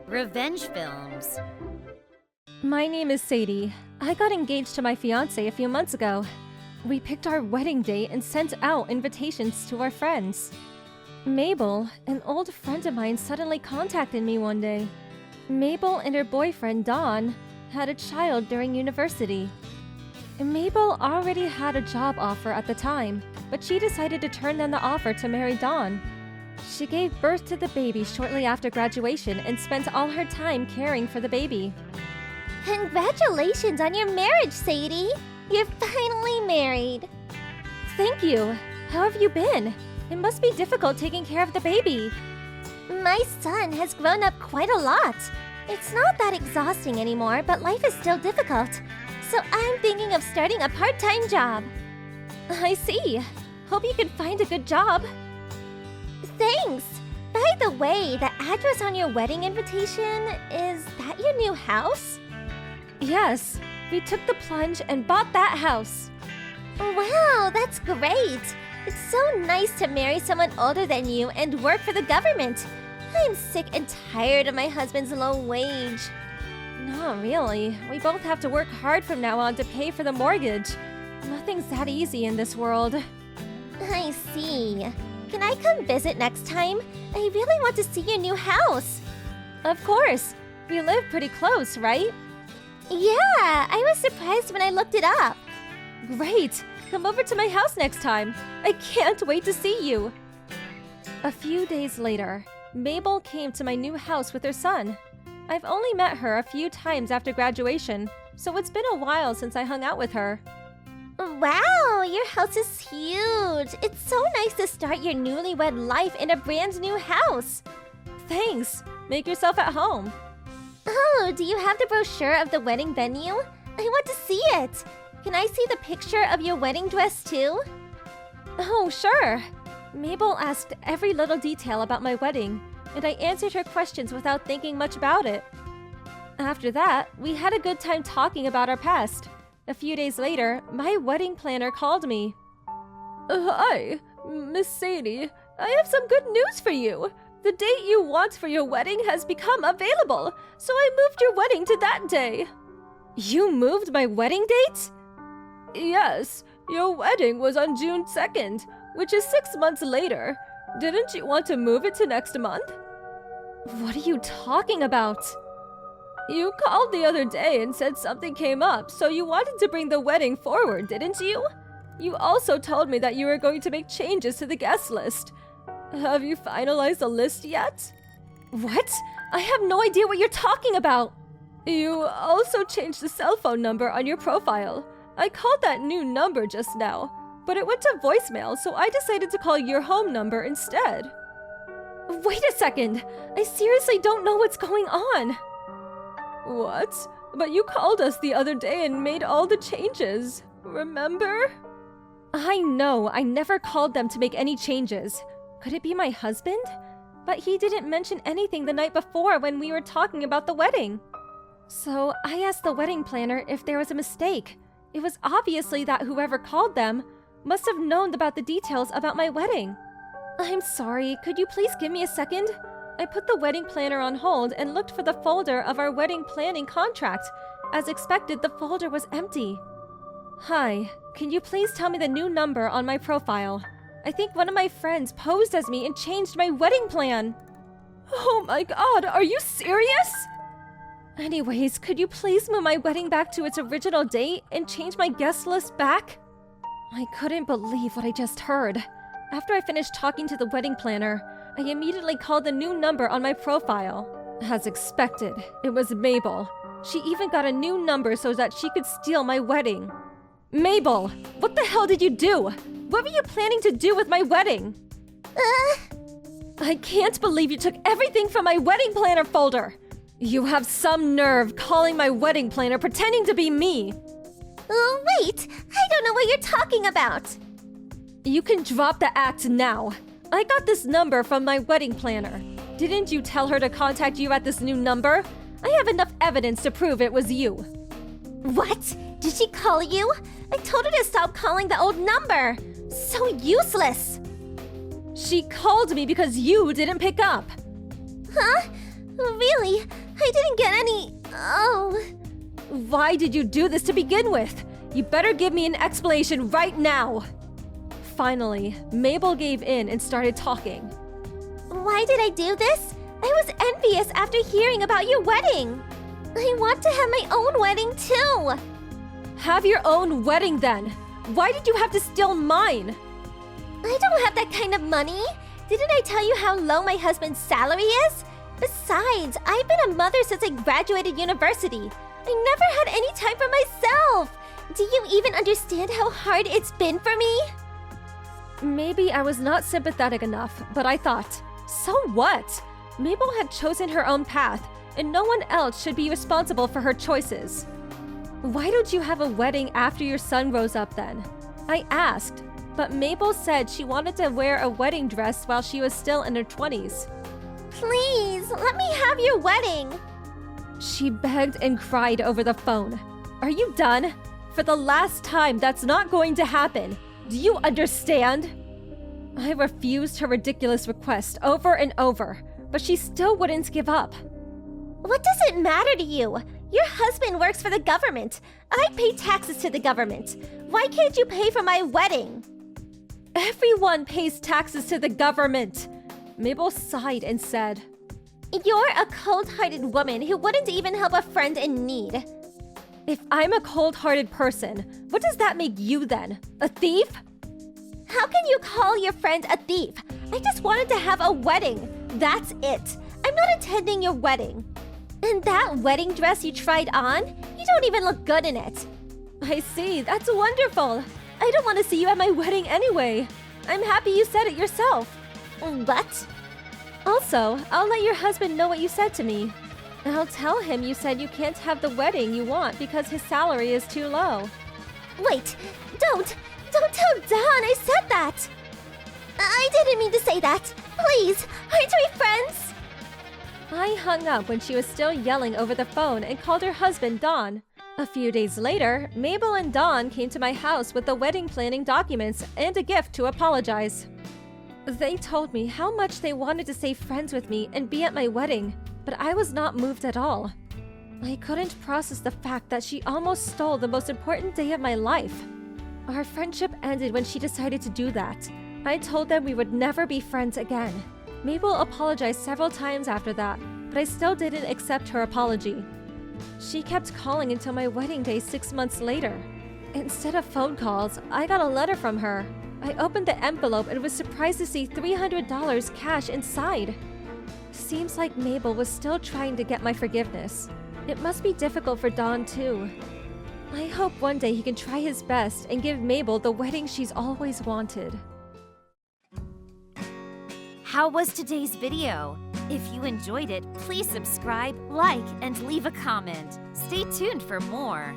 Revenge films. My name is Sadie. I got engaged to my fiancé a few months ago. We picked our wedding date and sent out invitations to our friends. Mabel, an old friend of mine, suddenly contacted me one day. Mabel and her boyfriend, Don, had a child during university. Mabel already had a job offer at the time, but she decided to turn down the offer to marry Don. She gave birth to the baby shortly after graduation and spent all her time caring for the baby. Congratulations on your marriage, Sadie! You're finally married! Thank you! How have you been? It must be difficult taking care of the baby. My son has grown up quite a lot. It's not that exhausting anymore, but life is still difficult. So I'm thinking of starting a part-time job. I see. Hope you can find a good job. Thanks! By the way, the address on your wedding invitation, is that your new house? Yes, we took the plunge and bought that house. Wow, that's great! It's so nice to marry someone older than you and work for the government. I'm sick and tired of my husband's low wage. Not really. We both have to work hard from now on to pay for the mortgage. Nothing's that easy in this world. I see. Can I come visit next time? I really want to see your new house. Of course. We live pretty close, right? Yeah, I was surprised when I looked it up. Great! Come over to my house next time. I can't wait to see you. A few days later, Mabel came to my new house with her son. I've only met her a few times after graduation, so it's been a while since I hung out with her. Wow, your house is huge. It's so nice to start your newlywed life in a brand new house. Thanks. Make yourself at home. Oh, do you have the brochure of the wedding venue? I want to see it. Can I see the picture of your wedding dress too? Oh, sure. Mabel asked every little detail about my wedding, and I answered her questions without thinking much about it. After that, we had a good time talking about our past. A few days later, my wedding planner called me. Hi, Miss Sadie. I have some good news for you. The date you want for your wedding has become available, so I moved your wedding to that day. You moved my wedding date? Yes, your wedding was on June 2nd, which is 6 months later. Didn't you want to move it to next month? What are you talking about? You called the other day and said something came up, so you wanted to bring the wedding forward, didn't you? You also told me that you were going to make changes to the guest list. Have you finalized the list yet? What? I have no idea what you're talking about! You also changed the cell phone number on your profile. I called that new number just now, but it went to voicemail, so I decided to call your home number instead. Wait a second! I seriously don't know what's going on! What? But you called us the other day and made all the changes, remember? I know, I never called them to make any changes. Could it be my husband? But he didn't mention anything the night before when we were talking about the wedding. So I asked the wedding planner if there was a mistake. It was obviously that whoever called them must have known about the details about my wedding. I'm sorry, could you please give me a second? I put the wedding planner on hold and looked for the folder of our wedding planning contract. As expected, the folder was empty. Hi, can you please tell me the new number on my profile? I think one of my friends posed as me and changed my wedding plan. Oh my god, are you serious? Anyways, could you please move my wedding back to its original date and change my guest list back? I couldn't believe what I just heard. After I finished talking to the wedding planner, I immediately called the new number on my profile. As expected, it was Mabel. She even got a new number so that she could steal my wedding. Mabel, what the hell did you do? What were you planning to do with my wedding? I can't believe you took everything from my wedding planner folder. You have some nerve calling my wedding planner pretending to be me. Wait! I don't know what you're talking about! You can drop the act now. I got this number from my wedding planner. Didn't you tell her to contact you at this new number? I have enough evidence to prove it was you. What? Did she call you? I told her to stop calling the old number! So useless! She called me because you didn't pick up. Huh? Really? I didn't get any. Oh. Why did you do this to begin with? You better give me an explanation right now. Finally, Mabel gave in and started talking. Why did I do this? I was envious after hearing about your wedding. I want to have my own wedding too. Have your own wedding then. Why did you have to steal mine? I don't have that kind of money. Didn't I tell you how low my husband's salary is? Besides, I've been a mother since I graduated university. I never had any time for myself. Do you even understand how hard it's been for me? Maybe I was not sympathetic enough, but I thought, so what? Mabel had chosen her own path, and no one else should be responsible for her choices. Why don't you have a wedding after your son grows up then? I asked, but Mabel said she wanted to wear a wedding dress while she was still in her 20s. Please, let me have your wedding. She begged and cried over the phone. Are you done? For the last time, that's not going to happen. Do you understand? I refused her ridiculous request over and over, but she still wouldn't give up. What does it matter to you? Your husband works for the government. I pay taxes to the government. Why can't you pay for my wedding? Everyone pays taxes to the government. Mabel sighed and said, You're a cold-hearted woman who wouldn't even help a friend in need. If I'm a cold-hearted person, what does that make you then? A thief? How can you call your friend a thief? I just wanted to have a wedding. That's it. I'm not attending your wedding. And that wedding dress you tried on? You don't even look good in it. I see. That's wonderful. I don't want to see you at my wedding anyway. I'm happy you said it yourself. What? Also, I'll let your husband know what you said to me. I'll tell him you said you can't have the wedding you want because his salary is too low. Wait, don't tell Don I said that. I didn't mean to say that. Please, aren't we friends? I hung up when she was still yelling over the phone and called her husband Don. A few days later, Mabel and Don came to my house with the wedding planning documents and a gift to apologize. They told me how much they wanted to stay friends with me and be at my wedding, but I was not moved at all. I couldn't process the fact that she almost stole the most important day of my life. Our friendship ended when she decided to do that. I told them we would never be friends again. Mabel apologized several times after that, but I still didn't accept her apology. She kept calling until my wedding day 6 months later. Instead of phone calls, I got a letter from her. I opened the envelope and was surprised to see $300 cash inside. Seems like Mabel was still trying to get my forgiveness. It must be difficult for Don too. I hope one day he can try his best and give Mabel the wedding she's always wanted. How was today's video? If you enjoyed it, please subscribe, like, and leave a comment. Stay tuned for more.